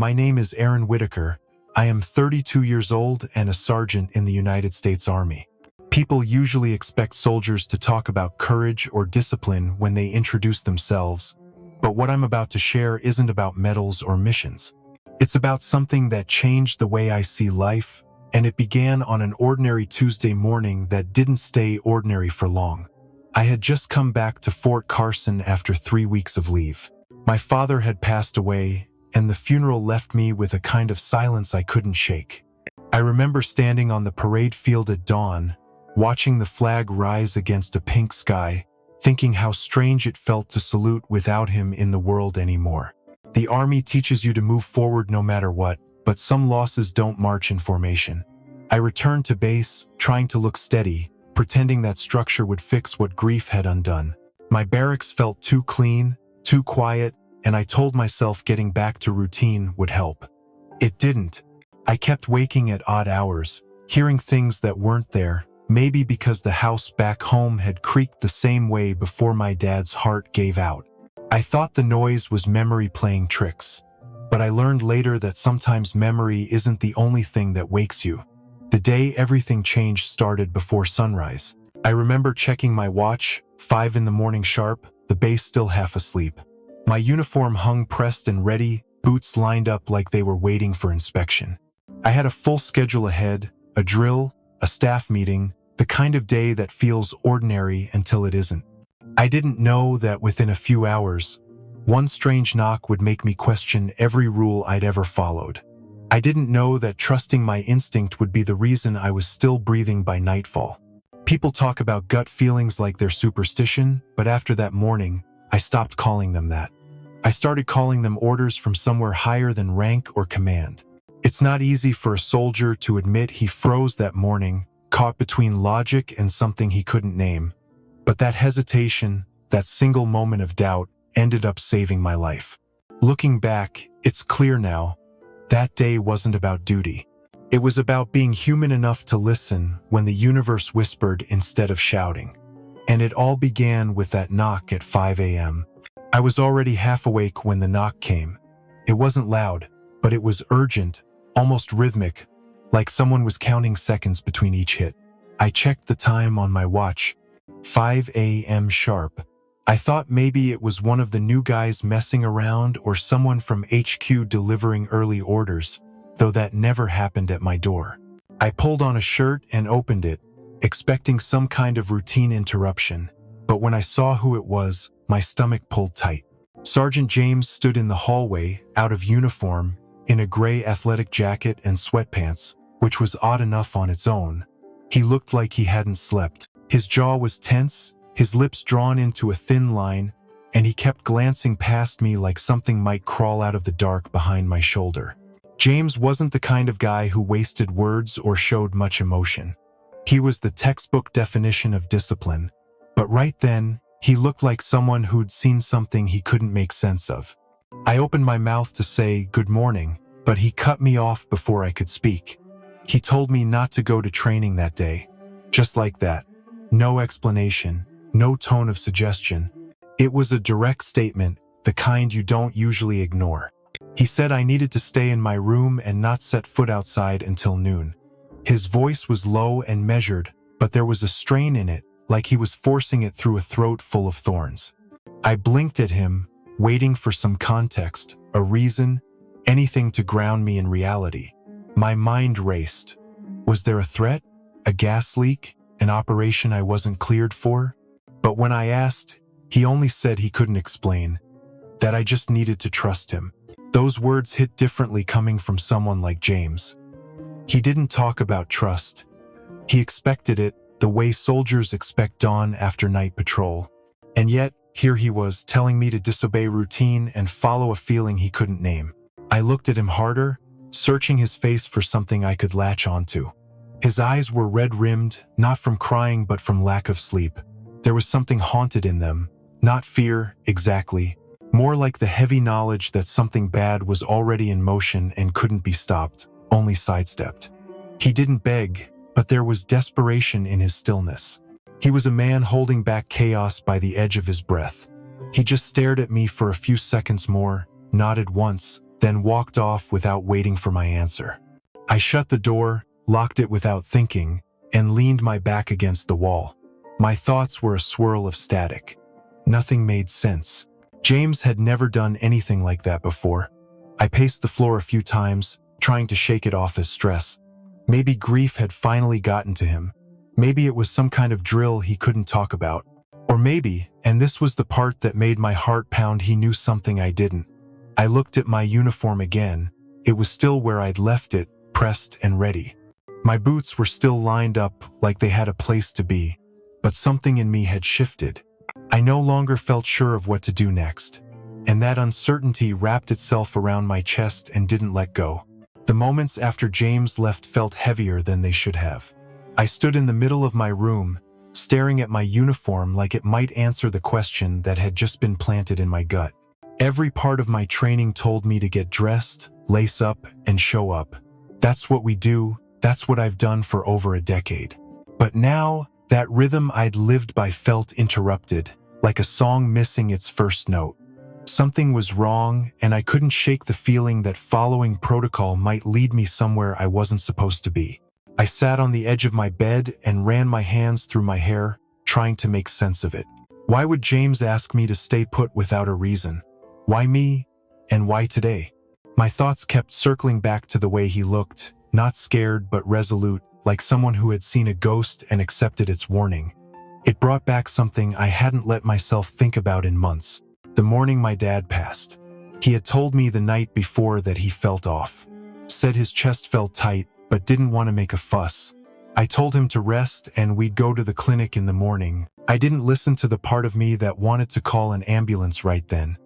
My name is Aaron Whitaker. I am 32 years old and a sergeant in the United States Army. People usually expect soldiers to talk about courage or discipline when they introduce themselves, but what I'm about to share isn't about medals or missions. It's about something that changed the way I see life, and it began on an ordinary Tuesday morning that didn't stay ordinary for long. I had just come back to Fort Carson after 3 weeks of leave. My father had passed away, and the funeral left me with a kind of silence I couldn't shake. I remember standing on the parade field at dawn, watching the flag rise against a pink sky, thinking how strange it felt to salute without him in the world anymore. The Army teaches you to move forward no matter what, but some losses don't march in formation. I returned to base, trying to look steady, pretending that structure would fix what grief had undone. My barracks felt too clean, too quiet, and I told myself getting back to routine would help. It didn't. I kept waking at odd hours, hearing things that weren't there, maybe because the house back home had creaked the same way before my dad's heart gave out. I thought the noise was memory playing tricks, but I learned later that sometimes memory isn't the only thing that wakes you. The day everything changed started before sunrise. I remember checking my watch, 5 in the morning sharp, the base still half asleep. My uniform hung pressed and ready, boots lined up like they were waiting for inspection. I had a full schedule ahead, a drill, a staff meeting, the kind of day that feels ordinary until it isn't. I didn't know that within a few hours, one strange knock would make me question every rule I'd ever followed. I didn't know that trusting my instinct would be the reason I was still breathing by nightfall. People talk about gut feelings like they're superstition, but after that morning, I stopped calling them that. I started calling them orders from somewhere higher than rank or command. It's not easy for a soldier to admit he froze that morning, caught between logic and something he couldn't name. But that hesitation, that single moment of doubt, ended up saving my life. Looking back, it's clear now, that day wasn't about duty. It was about being human enough to listen when the universe whispered instead of shouting. And it all began with that knock at 5 a.m. I was already half awake when the knock came. It wasn't loud, but it was urgent, almost rhythmic, like someone was counting seconds between each hit. I checked the time on my watch, 5 a.m. sharp. I thought maybe it was one of the new guys messing around or someone from HQ delivering early orders, though that never happened at my door. I pulled on a shirt and opened it, expecting some kind of routine interruption, but when I saw who it was, my stomach pulled tight. Sergeant James stood in the hallway, out of uniform, in a gray athletic jacket and sweatpants, which was odd enough on its own. He looked like he hadn't slept. His jaw was tense, his lips drawn into a thin line, and he kept glancing past me like something might crawl out of the dark behind my shoulder. James wasn't the kind of guy who wasted words or showed much emotion. He was the textbook definition of discipline, but right then, he looked like someone who'd seen something he couldn't make sense of. I opened my mouth to say good morning, but he cut me off before I could speak. He told me not to go to training that day. Just like that. No explanation, no tone of suggestion. It was a direct statement, the kind you don't usually ignore. He said I needed to stay in my room and not set foot outside until noon. His voice was low and measured, but there was a strain in it, like he was forcing it through a throat full of thorns. I blinked at him, waiting for some context, a reason, anything to ground me in reality. My mind raced. Was there a threat? A gas leak? An operation I wasn't cleared for? But when I asked, he only said he couldn't explain, that I just needed to trust him. Those words hit differently coming from someone like James. He didn't talk about trust. He expected it, the way soldiers expect dawn after night patrol. And yet, here he was, telling me to disobey routine and follow a feeling he couldn't name. I looked at him harder, searching his face for something I could latch onto. His eyes were red-rimmed, not from crying but from lack of sleep. There was something haunted in them, not fear, exactly, more like the heavy knowledge that something bad was already in motion and couldn't be stopped, only sidestepped. He didn't beg, but there was desperation in his stillness. He was a man holding back chaos by the edge of his breath. He just stared at me for a few seconds more, nodded once, then walked off without waiting for my answer. I shut the door, locked it without thinking, and leaned my back against the wall. My thoughts were a swirl of static. Nothing made sense. James had never done anything like that before. I paced the floor a few times, trying to shake it off as stress. Maybe grief had finally gotten to him. Maybe it was some kind of drill he couldn't talk about. Or maybe, and this was the part that made my heart pound, he knew something I didn't. I looked at my uniform again. It was still where I'd left it, pressed and ready. My boots were still lined up like they had a place to be, but something in me had shifted. I no longer felt sure of what to do next, and that uncertainty wrapped itself around my chest and didn't let go. The moments after James left felt heavier than they should have. I stood in the middle of my room, staring at my uniform like it might answer the question that had just been planted in my gut. Every part of my training told me to get dressed, lace up, and show up. That's what we do, that's what I've done for over a decade. But now, that rhythm I'd lived by felt interrupted, like a song missing its first note. Something was wrong, and I couldn't shake the feeling that following protocol might lead me somewhere I wasn't supposed to be. I sat on the edge of my bed and ran my hands through my hair, trying to make sense of it. Why would James ask me to stay put without a reason? Why me? And why today? My thoughts kept circling back to the way he looked, not scared but resolute, like someone who had seen a ghost and accepted its warning. It brought back something I hadn't let myself think about in months. The morning my dad passed. He had told me the night before that he felt off. Said his chest felt tight, but didn't want to make a fuss. I told him to rest and we'd go to the clinic in the morning. I didn't listen to the part of me that wanted to call an ambulance right then.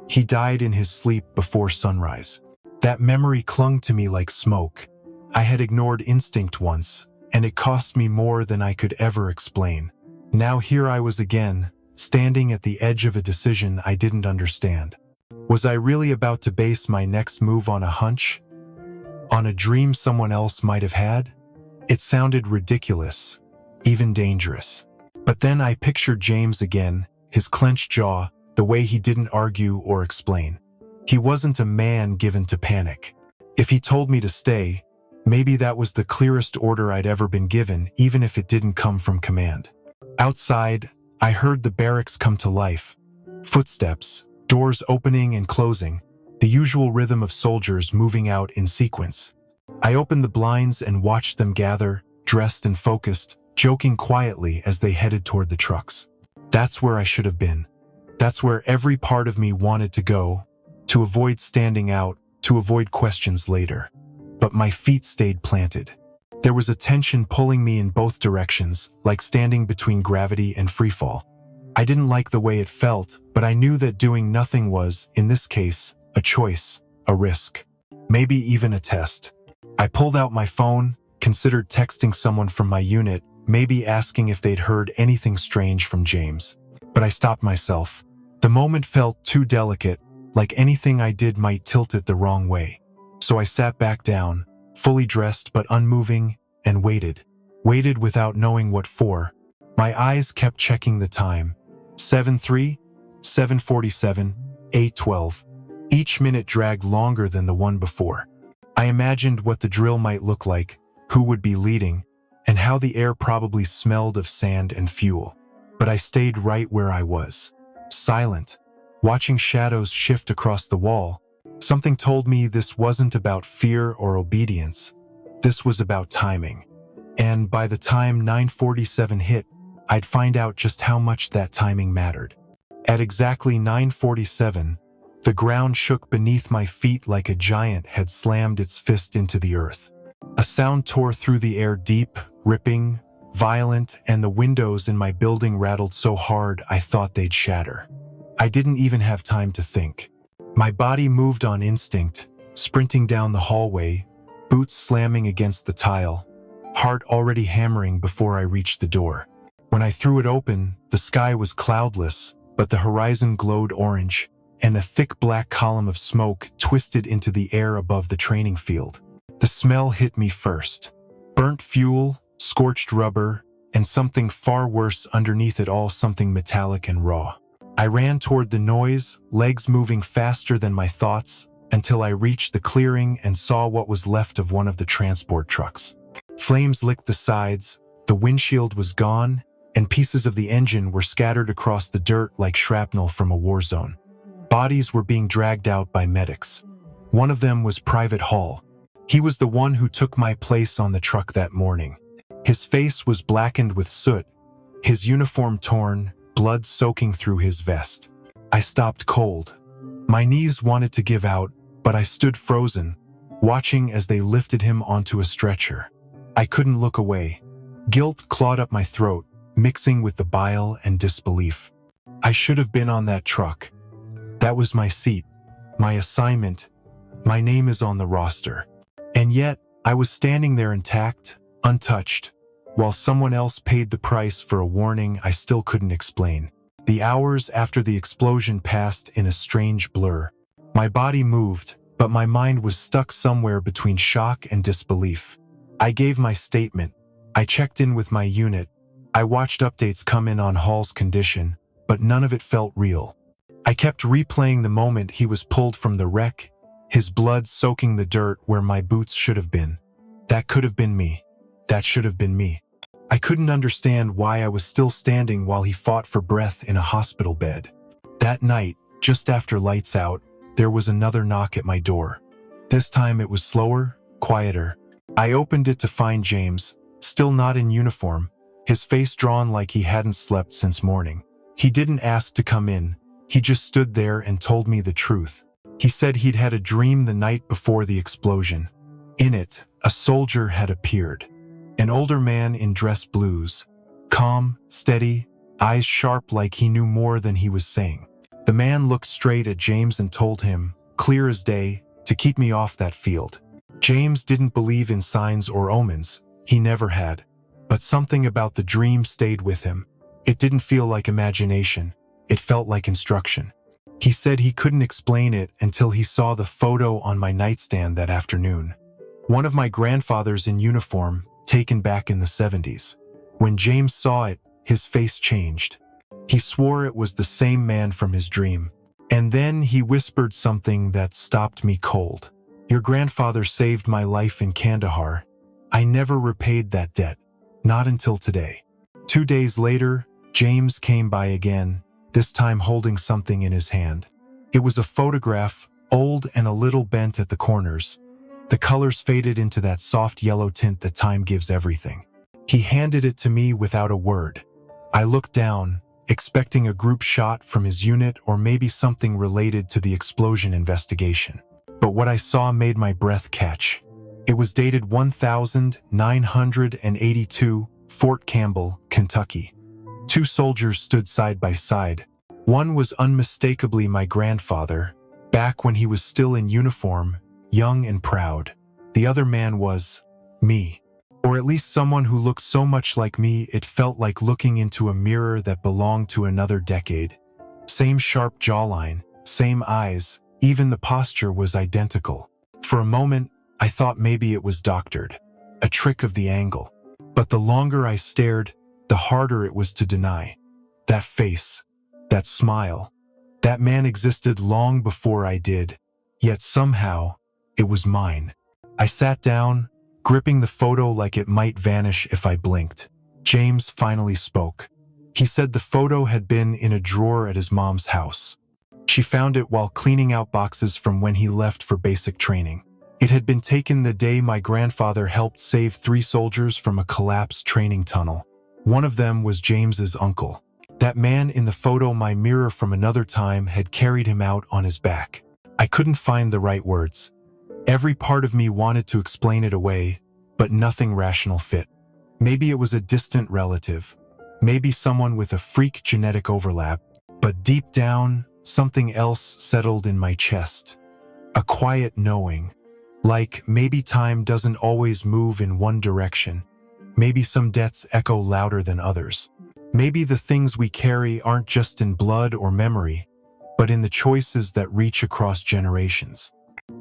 He died in his sleep before sunrise. That memory clung to me like smoke. I had ignored instinct once, and it cost me more than I could ever explain. Now here I was again, standing at the edge of a decision I didn't understand. Was I really about to base my next move on a hunch? On a dream someone else might have had? It sounded ridiculous, even dangerous. But then I pictured James again, his clenched jaw, the way he didn't argue or explain. He wasn't a man given to panic. If he told me to stay, maybe that was the clearest order I'd ever been given, even if it didn't come from command. Outside, I heard the barracks come to life. Footsteps, doors opening and closing, the usual rhythm of soldiers moving out in sequence. I opened the blinds and watched them gather, dressed and focused, joking quietly as they headed toward the trucks. That's where I should have been. That's where every part of me wanted to go, to avoid standing out, to avoid questions later. But my feet stayed planted. There was a tension pulling me in both directions, like standing between gravity and freefall. I didn't like the way it felt, but I knew that doing nothing was, in this case, a choice, a risk, maybe even a test. I pulled out my phone, considered texting someone from my unit, maybe asking if they'd heard anything strange from James. But I stopped myself. The moment felt too delicate, like anything I did might tilt it the wrong way. So I sat back down, fully dressed but unmoving, and waited. Waited without knowing what for. My eyes kept checking the time. 7:03, 7:47, 8:12. Each minute dragged longer than the one before. I imagined what the drill might look like, who would be leading, and how the air probably smelled of sand and fuel. But I stayed right where I was, silent, watching shadows shift across the wall. Something told me this wasn't about fear or obedience. This was about timing. And by the time 9:47 hit, I'd find out just how much that timing mattered. At exactly 9:47, the ground shook beneath my feet like a giant had slammed its fist into the earth. A sound tore through the air, deep, ripping, violent, and the windows in my building rattled so hard I thought they'd shatter. I didn't even have time to think. My body moved on instinct, sprinting down the hallway, boots slamming against the tile, heart already hammering before I reached the door. When I threw it open, the sky was cloudless, but the horizon glowed orange, and a thick black column of smoke twisted into the air above the training field. The smell hit me first. Burnt fuel, scorched rubber, and something far worse underneath it all, something metallic and raw. I ran toward the noise, legs moving faster than my thoughts, until I reached the clearing and saw what was left of one of the transport trucks. Flames licked the sides, the windshield was gone, and pieces of the engine were scattered across the dirt like shrapnel from a war zone. Bodies were being dragged out by medics. One of them was Private Hall. He was the one who took my place on the truck that morning. His face was blackened with soot, his uniform torn, blood soaking through his vest. I stopped cold. My knees wanted to give out, but I stood frozen, watching as they lifted him onto a stretcher. I couldn't look away. Guilt clawed up my throat, mixing with the bile and disbelief. I should have been on that truck. That was my seat, my assignment. My name is on the roster. And yet, I was standing there intact, untouched, while someone else paid the price for a warning I still couldn't explain. The hours after the explosion passed in a strange blur. My body moved, but my mind was stuck somewhere between shock and disbelief. I gave my statement. I checked in with my unit. I watched updates come in on Hall's condition, but none of it felt real. I kept replaying the moment he was pulled from the wreck, his blood soaking the dirt where my boots should have been. That could have been me. That should have been me. I couldn't understand why I was still standing while he fought for breath in a hospital bed. That night, just after lights out, there was another knock at my door. This time it was slower, quieter. I opened it to find James, still not in uniform, his face drawn like he hadn't slept since morning. He didn't ask to come in. He just stood there and told me the truth. He said he'd had a dream the night before the explosion. In it, a soldier had appeared. An older man in dress blues. Calm, steady, eyes sharp like he knew more than he was saying. The man looked straight at James and told him, clear as day, to keep me off that field. James didn't believe in signs or omens. He never had. But something about the dream stayed with him. It didn't feel like imagination. It felt like instruction. He said he couldn't explain it until he saw the photo on my nightstand that afternoon. One of my grandfathers in uniform, taken back in the 70s. When James saw it, his face changed. He swore it was the same man from his dream. And then he whispered something that stopped me cold. Your grandfather saved my life in Kandahar. I never repaid that debt. Not until today. 2 days later, James came by again, this time holding something in his hand. It was a photograph, old and a little bent at the corners. The colors faded into that soft yellow tint that time gives everything. He handed it to me without a word. I looked down, expecting a group shot from his unit or maybe something related to the explosion investigation. But what I saw made my breath catch. It was dated 1982, Fort Campbell, Kentucky. 2 soldiers stood side by side. One was unmistakably my grandfather, back when he was still in uniform, young and proud. The other man was me. Or at least someone who looked so much like me it felt like looking into a mirror that belonged to another decade. Same sharp jawline, same eyes, even the posture was identical. For a moment, I thought maybe it was doctored, a trick of the angle. But the longer I stared, the harder it was to deny. That face, that smile, that man existed long before I did, yet somehow, it was mine. I sat down, gripping the photo like it might vanish if I blinked. James finally spoke. He said the photo had been in a drawer at his mom's house. She found it while cleaning out boxes from when he left for basic training. It had been taken the day my grandfather helped save 3 soldiers from a collapsed training tunnel. One of them was James's uncle. That man in the photo, my mirror from another time, had carried him out on his back. I couldn't find the right words. Every part of me wanted to explain it away, but nothing rational fit. Maybe it was a distant relative. Maybe someone with a freak genetic overlap. But deep down, something else settled in my chest. A quiet knowing. Like maybe time doesn't always move in one direction. Maybe some deaths echo louder than others. Maybe the things we carry aren't just in blood or memory, but in the choices that reach across generations.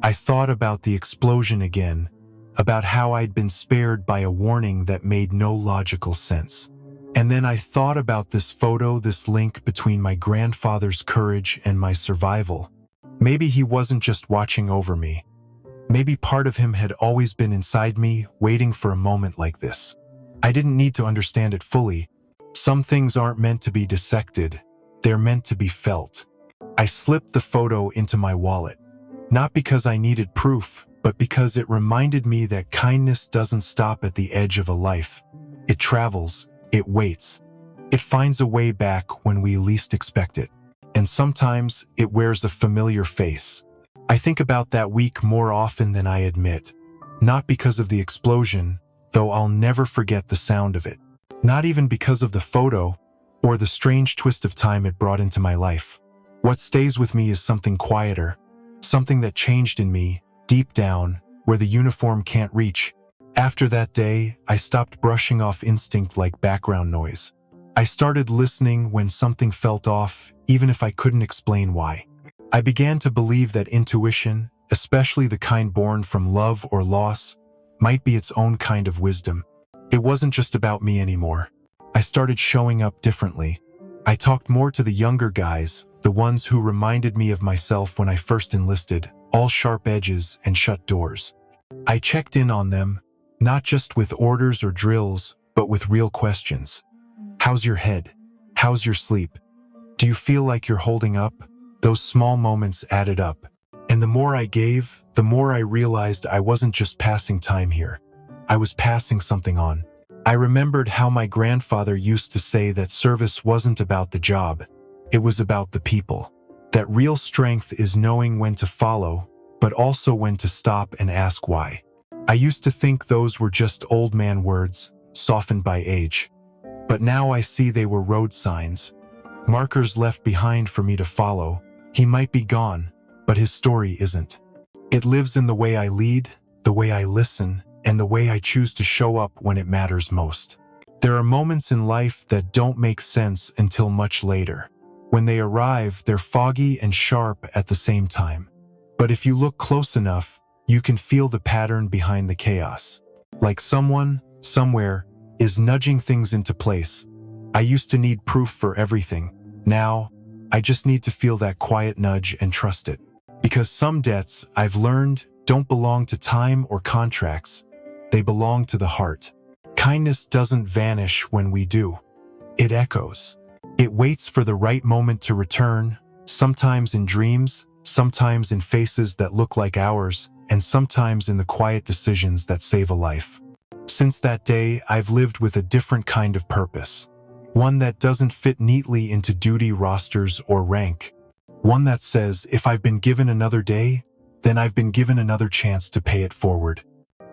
I thought about the explosion again, about how I'd been spared by a warning that made no logical sense. And then I thought about this photo, this link between my grandfather's courage and my survival. Maybe he wasn't just watching over me. Maybe part of him had always been inside me, waiting for a moment like this. I didn't need to understand it fully. Some things aren't meant to be dissected. They're meant to be felt. I slipped the photo into my wallet. Not because I needed proof, but because it reminded me that kindness doesn't stop at the edge of a life. It travels, it waits. It finds a way back when we least expect it. And sometimes it wears a familiar face. I think about that week more often than I admit. Not because of the explosion, though I'll never forget the sound of it. Not even because of the photo, or the strange twist of time it brought into my life. What stays with me is something quieter, something that changed in me, deep down, where the uniform can't reach. After that day, I stopped brushing off instinct like background noise. I started listening when something felt off, even if I couldn't explain why. I began to believe that intuition, especially the kind born from love or loss, might be its own kind of wisdom. It wasn't just about me anymore. I started showing up differently. I talked more to the younger guys, the ones who reminded me of myself when I first enlisted, all sharp edges and shut doors. I checked in on them, not just with orders or drills, but with real questions. How's your head? How's your sleep? Do you feel like you're holding up? Those small moments added up. And the more I gave, the more I realized I wasn't just passing time here. I was passing something on. I remembered how my grandfather used to say that service wasn't about the job. It was about the people. That real strength is knowing when to follow, but also when to stop and ask why. I used to think those were just old man words, softened by age. But now I see they were road signs, markers left behind for me to follow. He might be gone, but his story isn't. It lives in the way I lead, the way I listen, and the way I choose to show up when it matters most. There are moments in life that don't make sense until much later. When they arrive, they're foggy and sharp at the same time. But if you look close enough, you can feel the pattern behind the chaos. Like someone, somewhere, is nudging things into place. I used to need proof for everything. Now, I just need to feel that quiet nudge and trust it. Because some debts, I've learned, don't belong to time or contracts. They belong to the heart. Kindness doesn't vanish when we do. It echoes. It waits for the right moment to return, sometimes in dreams, sometimes in faces that look like ours, and sometimes in the quiet decisions that save a life. Since that day, I've lived with a different kind of purpose. One that doesn't fit neatly into duty rosters or rank. One that says, if I've been given another day, then I've been given another chance to pay it forward.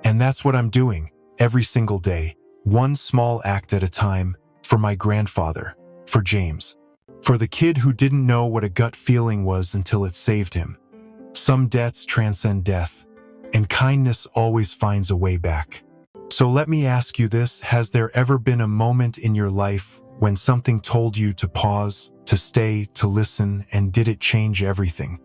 And that's what I'm doing, every single day, one small act at a time, for my grandfather, for James. For the kid who didn't know what a gut feeling was until it saved him. Some debts transcend death, and kindness always finds a way back. So let me ask you this, has there ever been a moment in your life when something told you to pause, to stay, to listen, and did it change everything?